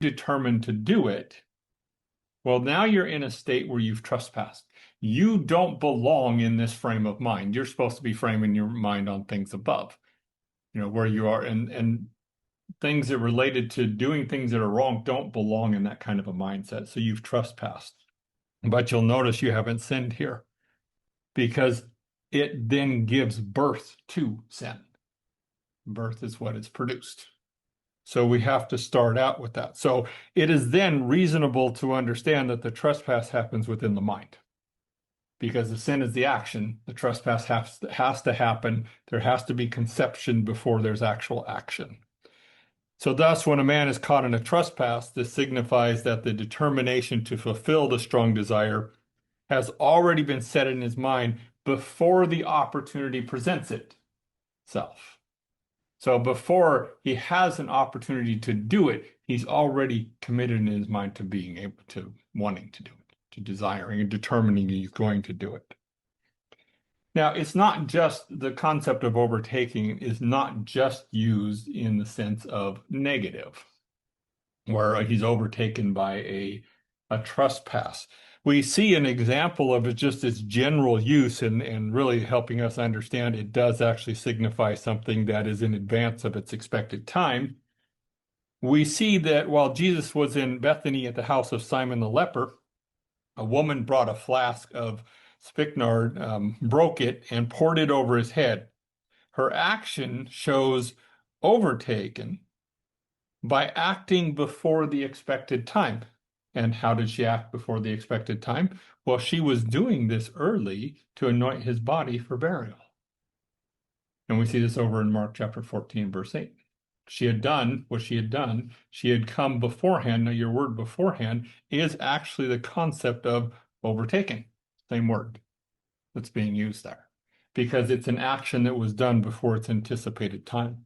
determined to do it, well, now you're in a state where you've trespassed. You don't belong in this frame of mind. You're supposed to be framing your mind on things above, where you are. And things that related to doing things that are wrong don't belong in that kind of a mindset. So you've trespassed. But you'll notice you haven't sinned here because it then gives birth to sin. Birth is what is produced. So we have to start out with that. So it is then reasonable to understand that the trespass happens within the mind. Because the sin is the action, the trespass has to happen. There has to be conception before there's actual action. So thus, when a man is caught in a trespass, this signifies that the determination to fulfill the strong desire has already been set in his mind before the opportunity presents itself. So before he has an opportunity to do it, he's already committed in his mind to being able to wanting to do it, to desiring and determining he's going to do it. Now, it's not just the concept of overtaking is not just used in the sense of negative, where he's overtaken by a trespass. We see an example of it just its general use and really helping us understand it does actually signify something that is in advance of its expected time. We see that while Jesus was in Bethany at the house of Simon the leper, a woman brought a flask of spikenard, broke it, and poured it over his head. Her action shows overtaken by acting before the expected time. And how did she act before the expected time? Well, she was doing this early to anoint his body for burial. And we see this over in Mark chapter 14, verse 8. She had done what she had done. She had come beforehand. Now, your word beforehand is actually the concept of overtaking. Same word that's being used there. Because it's an action that was done before its anticipated time.